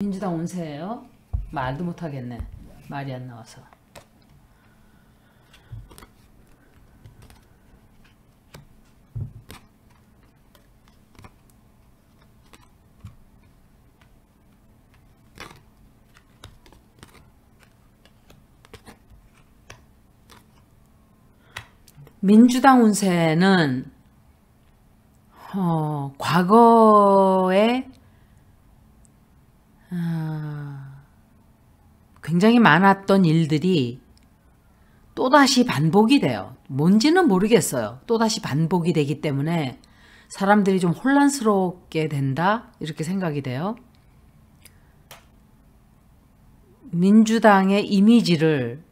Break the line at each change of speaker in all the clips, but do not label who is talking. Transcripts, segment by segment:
민주당 운세예요? 말도 못하겠네. 말이 안 나와서. 민주당 운세는 과거에 굉장히 많았던 일들이 또다시 반복이 돼요. 뭔지는 모르겠어요. 또다시 반복이 되기 때문에 사람들이 좀 혼란스럽게 된다 이렇게 생각이 돼요. 민주당의 이미지를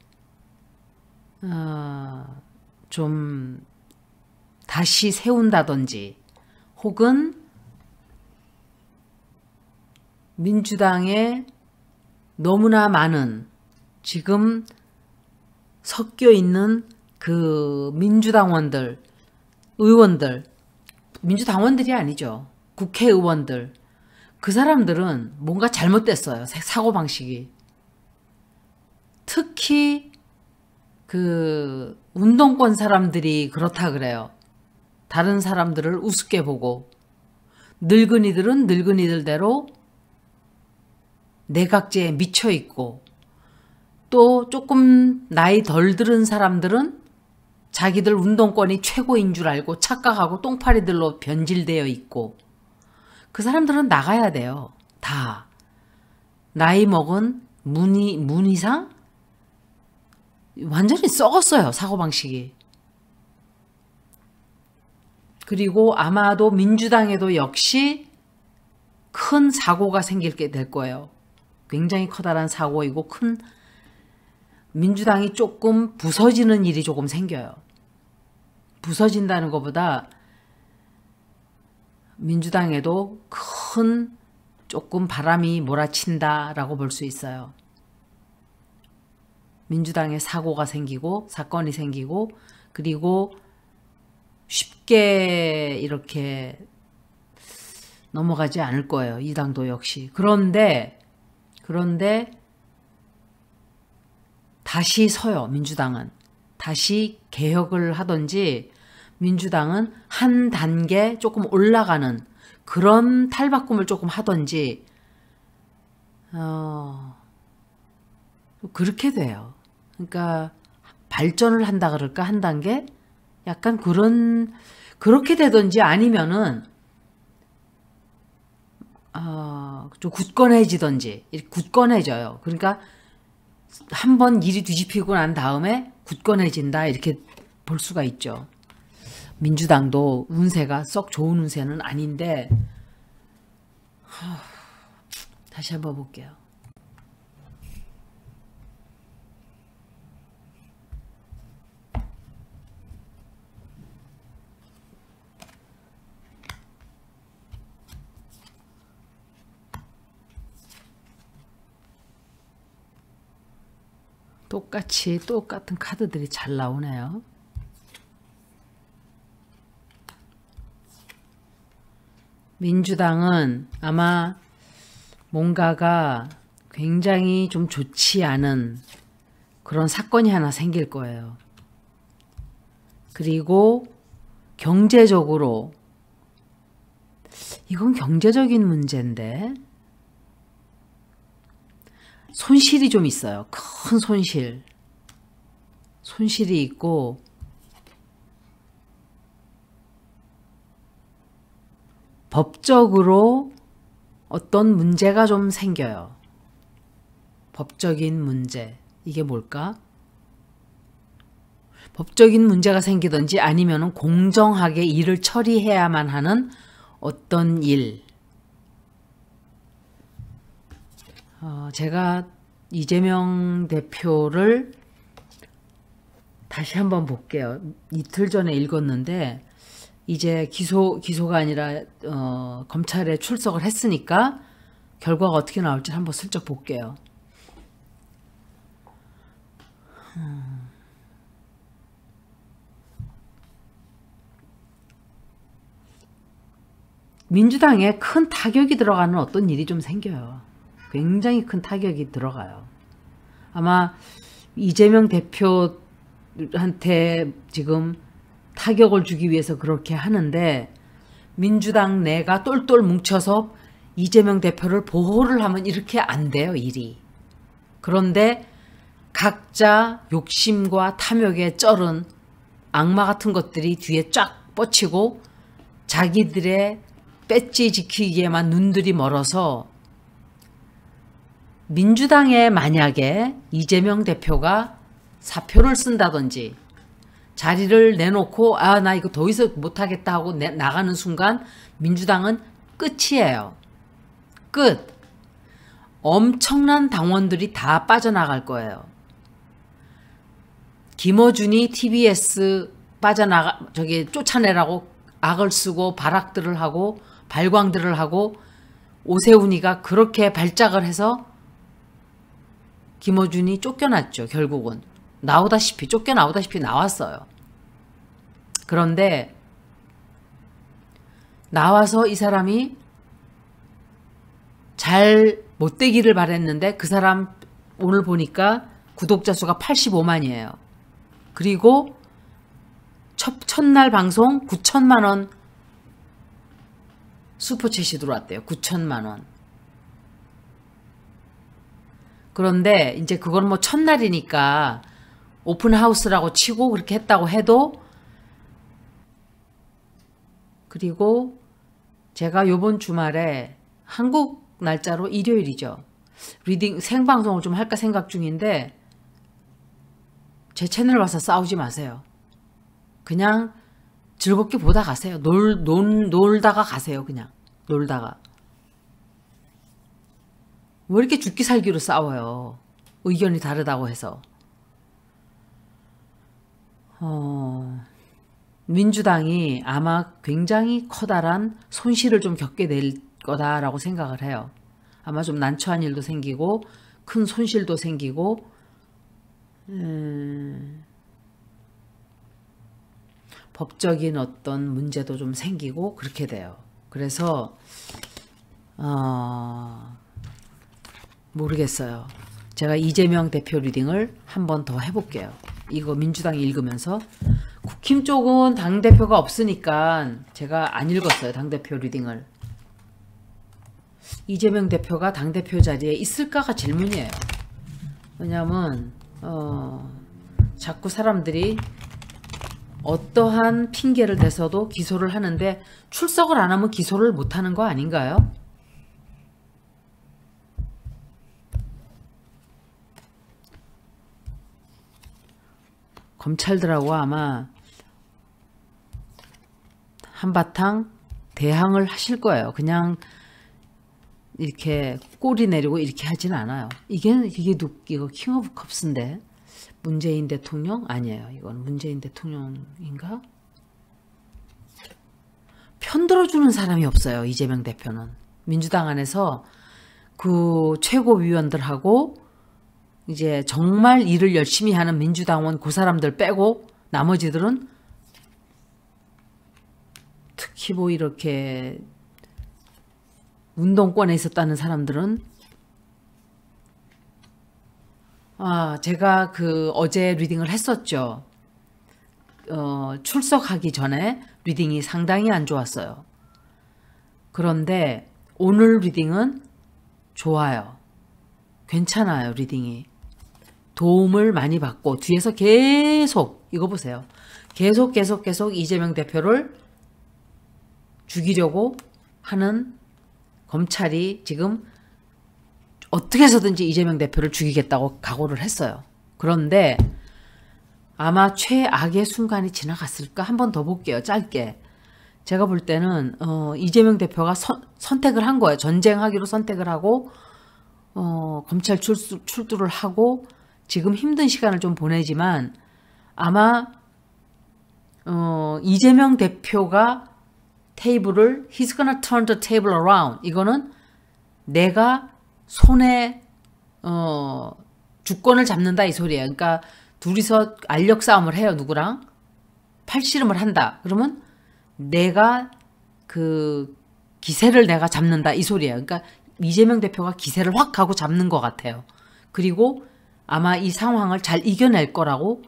좀 다시 세운다든지 혹은 민주당에 너무나 많은 지금 섞여 있는 그 민주당원들, 의원들, 민주당원들이 아니죠. 국회의원들, 그 사람들은 뭔가 잘못됐어요. 사고방식이. 특히 그 운동권 사람들이 그렇다 그래요. 다른 사람들을 우습게 보고 늙은이들은 늙은이들대로 내각제에 미쳐 있고 또 조금 나이 덜 들은 사람들은 자기들 운동권이 최고인 줄 알고 착각하고 똥파리들로 변질되어 있고 그 사람들은 나가야 돼요. 다. 나이 먹은 문이상 완전히 썩었어요. 사고방식이. 그리고 아마도 민주당에도 역시 큰 사고가 생기게 될 거예요. 굉장히 커다란 사고이고 큰 민주당이 조금 부서지는 일이 조금 생겨요. 부서진다는 것보다 민주당에도 큰 조금 바람이 몰아친다라고 볼 수 있어요. 민주당에 사고가 생기고 사건이 생기고 그리고 쉽게 이렇게 넘어가지 않을 거예요. 이 당도 역시. 그런데 다시 서요. 민주당은. 다시 개혁을 하든지 민주당은 한 단계 조금 올라가는 그런 탈바꿈을 조금 하든지 그렇게 돼요. 그러니까 발전을 한다 그럴까 한 단계? 약간 그렇게 되든지 아니면은 좀 굳건해지든지 굳건해져요. 그러니까 한번 일이 뒤집히고 난 다음에 굳건해진다 이렇게 볼 수가 있죠. 민주당도 운세가 썩 좋은 운세는 아닌데 다시 한번 볼게요. 똑같이 똑같은 카드들이 잘 나오네요. 민주당은 아마 뭔가가 굉장히 좀 좋지 않은 그런 사건이 하나 생길 거예요. 그리고 경제적으로 이건 경제적인 문제인데 손실이 좀 있어요. 큰 손실이 있고 법적으로 어떤 문제가 좀 생겨요. 법적인 문제. 이게 뭘까? 법적인 문제가 생기든지 아니면 공정하게 일을 처리해야만 하는 어떤 일. 제가 이재명 대표를 다시 한번 볼게요. 이틀 전에 읽었는데 이제 기소가 아니라 검찰에 출석을 했으니까 결과가 어떻게 나올지 한번 슬쩍 볼게요. 민주당에 큰 타격이 들어가는 어떤 일이 좀 생겨요. 굉장히 큰 타격이 들어가요. 아마 이재명 대표한테 지금 타격을 주기 위해서 그렇게 하는데, 민주당 내가 똘똘 뭉쳐서 이재명 대표를 보호를 하면 이렇게 안 돼요, 일이. 그런데 각자 욕심과 탐욕에 쩔은 악마 같은 것들이 뒤에 쫙 뻗치고 자기들의 배지 지키기에만 눈들이 멀어서, 민주당에 만약에 이재명 대표가 사표를 쓴다든지 자리를 내놓고 나 이거 더 이상 못하겠다 하고 나가는 순간 민주당은 끝이에요. 끝. 엄청난 당원들이 다 빠져나갈 거예요. 김어준이 TBS 쫓아내라고 악을 쓰고 발악들을 하고 발광들을 하고, 오세훈이가 그렇게 발작을 해서 김어준이 쫓겨났죠. 결국은 쫓겨나오다시피 나왔어요. 그런데 나와서 이 사람이 잘 못되기를 바랬는데 그 사람 오늘 보니까 구독자 수가 85만이에요. 그리고 첫날 방송 9천만 원 슈퍼챗이 들어왔대요. 9천만 원. 그런데 이제 그건 뭐 첫날이니까 오픈하우스라고 치고 그렇게 했다고 해도, 그리고 제가 요번 주말에 한국 날짜로 일요일이죠. 리딩 생방송을 좀 할까 생각 중인데, 제 채널 와서 싸우지 마세요. 그냥 즐겁게 보다 가세요. 놀다가 가세요. 그냥 놀다가. 왜 이렇게 죽기 살기로 싸워요? 의견이 다르다고 해서. 민주당이 아마 굉장히 커다란 손실을 좀 겪게 될 거다라고 생각을 해요. 아마 좀 난처한 일도 생기고 큰 손실도 생기고, 법적인 어떤 문제도 좀 생기고 그렇게 돼요. 그래서 모르겠어요. 제가 이재명 대표 리딩을 한 번 더 해볼게요. 이거 민주당이 읽으면서. 국힘 쪽은 당대표가 없으니까 제가 안 읽었어요. 당대표 리딩을. 이재명 대표가 당대표 자리에 있을까가 질문이에요. 왜냐하면 자꾸 사람들이 어떠한 핑계를 대서도 기소를 하는데, 출석을 안 하면 기소를 못하는 거 아닌가요? 검찰들하고 아마 한바탕 대항을 하실 거예요. 그냥 이렇게 꼬리 내리고 이렇게 하진 않아요. 이거 킹 오브 컵스인데, 문재인 대통령? 아니에요. 이건 문재인 대통령인가? 편들어주는 사람이 없어요. 이재명 대표는. 민주당 안에서 그 최고위원들하고 이제 정말 일을 열심히 하는 민주당원 그 사람들 빼고 나머지들은, 특히 뭐 이렇게 운동권에 있었다는 사람들은, 제가 어제 리딩을 했었죠. 출석하기 전에 리딩이 상당히 안 좋았어요. 그런데 오늘 리딩은 좋아요. 괜찮아요. 리딩이. 도움을 많이 받고 뒤에서 계속, 이거 보세요. 계속 이재명 대표를 죽이려고 하는 검찰이 지금 어떻게 해서든지 이재명 대표를 죽이겠다고 각오를 했어요. 그런데 아마 최악의 순간이 지나갔을까? 한 번 더 볼게요. 짧게. 제가 볼 때는 이재명 대표가 선택을 한 거예요. 전쟁하기로 선택을 하고 검찰 출두를 하고 지금 힘든 시간을 좀 보내지만, 아마 이재명 대표가 테이블을 He's gonna turn the table around. 이거는 내가 손에 주권을 잡는다 이 소리예요. 그러니까 둘이서 알력 싸움을 해요. 누구랑? 팔씨름을 한다. 그러면 내가 그 기세를 내가 잡는다 이 소리예요. 그러니까 이재명 대표가 기세를 확 하고 잡는 것 같아요. 그리고 아마 이 상황을 잘 이겨낼 거라고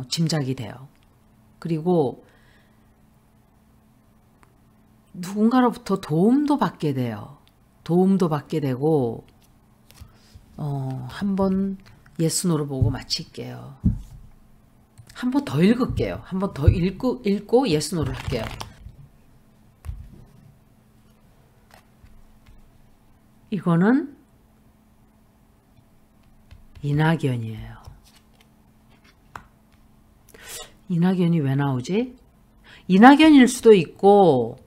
짐작이 돼요. 그리고 누군가로부터 도움도 받게 돼요. 도움도 받게 되고 한번 예스노를 보고 마칠게요. 한 번 더 읽을게요. 한 번 더 읽고 예스노를 할게요. 이거는 이낙연이에요. 이낙연이 왜 나오지? 이낙연일 수도 있고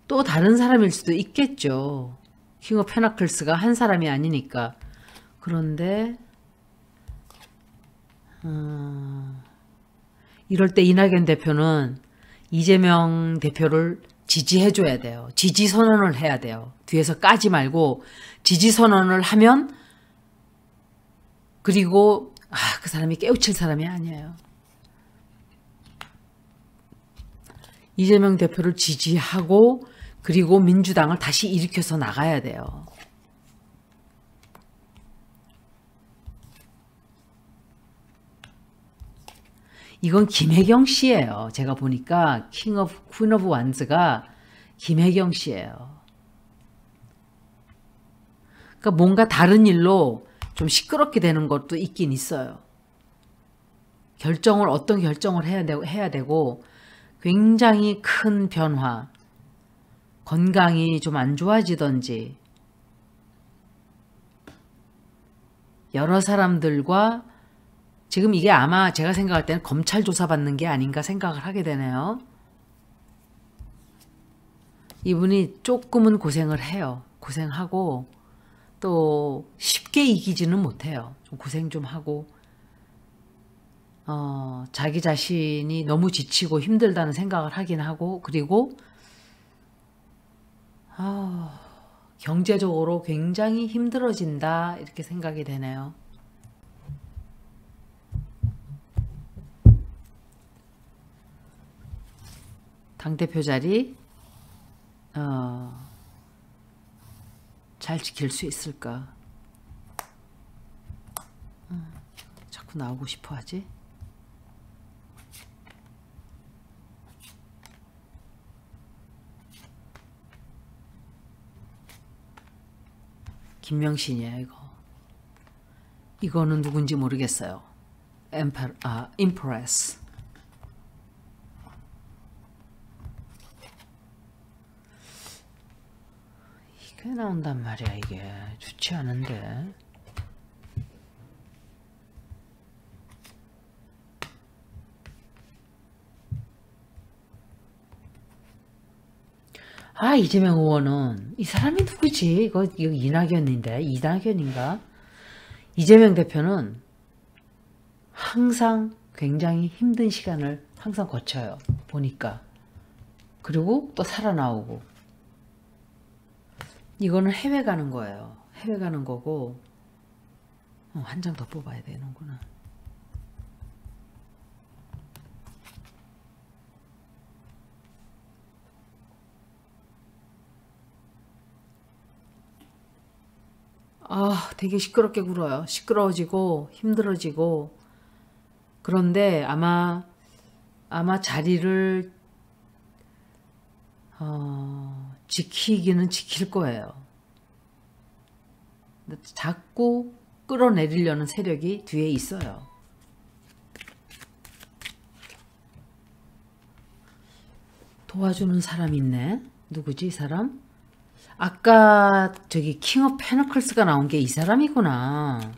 또 다른 사람일 수도 있겠죠. 킹 오브 페너클스가 한 사람이 아니니까. 그런데 이럴 때 이낙연 대표는 이재명 대표를 지지해줘야 돼요. 지지 선언을 해야 돼요. 뒤에서 까지 말고 지지 선언을 하면, 그리고 그 사람이 깨우칠 사람이 아니에요. 이재명 대표를 지지하고 그리고 민주당을 다시 일으켜서 나가야 돼요. 이건 김혜경 씨예요. 제가 보니까 퀸 오브 완즈가 김혜경 씨예요. 그러니까 뭔가 다른 일로 좀 시끄럽게 되는 것도 있긴 있어요. 어떤 결정을 해야 되고 굉장히 큰 변화, 건강이 좀 안 좋아지던지 여러 사람들과 지금 이게 아마 제가 생각할 때는 검찰 조사받는 게 아닌가 생각을 하게 되네요. 이분이 조금은 고생을 해요. 고생하고 또 쉽게 이기지는 못해요. 좀 고생 좀 하고 자기 자신이 너무 지치고 힘들다는 생각을 하긴 하고, 그리고 경제적으로 굉장히 힘들어진다 이렇게 생각이 되네요. 당대표 자리 잘 지킬 수 있을까? 자꾸 나오고 싶어 하지? 김명신이에요, 이거. 이거는 누군지 모르겠어요. 임프레스. 이게 나온단 말이야. 이게 좋지 않은데. 이재명 의원은 이 사람이 누구지? 이거 이낙연인데, 이낙연인가? 이재명 대표는 항상 굉장히 힘든 시간을 항상 거쳐요. 보니까. 그리고 또 살아나오고. 이거는 해외 가는 거예요. 해외 가는 거고. 한 장 더 뽑아야 되는구나. 되게 시끄럽게 굴어요. 시끄러워지고 힘들어지고. 그런데 아마 자리를 지키기는 지킬 거예요. 자꾸 끌어내리려는 세력이 뒤에 있어요. 도와주는 사람 있네. 누구지 이 사람? 아까 저기 킹 오브 페너클스가 나온 게 이 사람이구나.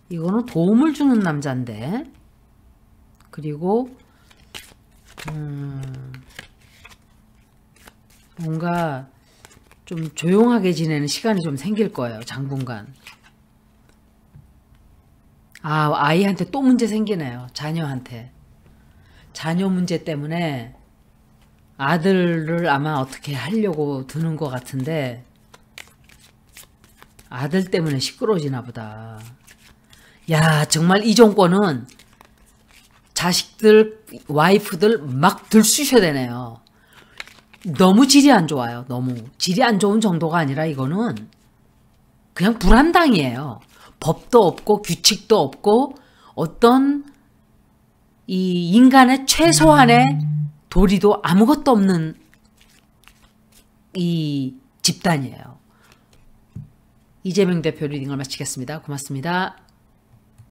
이거는 도움을 주는 남자인데. 그리고 뭔가 좀 조용하게 지내는 시간이 좀 생길 거예요. 당분간. 아이한테 또 문제 생기네요. 자녀한테. 자녀 문제 때문에 아들을 아마 어떻게 하려고 드는 것 같은데, 아들 때문에 시끄러워지나 보다. 야, 정말 이 정권은 자식들, 와이프들 막 들쑤셔야 되네요. 너무 질이 안 좋아요. 너무 질이 안 좋은 정도가 아니라 이거는 그냥 불한당이에요. 법도 없고 규칙도 없고 어떤 이 인간의 최소한의 도리도 아무것도 없는 이 집단이에요. 이재명 대표 리딩을 마치겠습니다. 고맙습니다.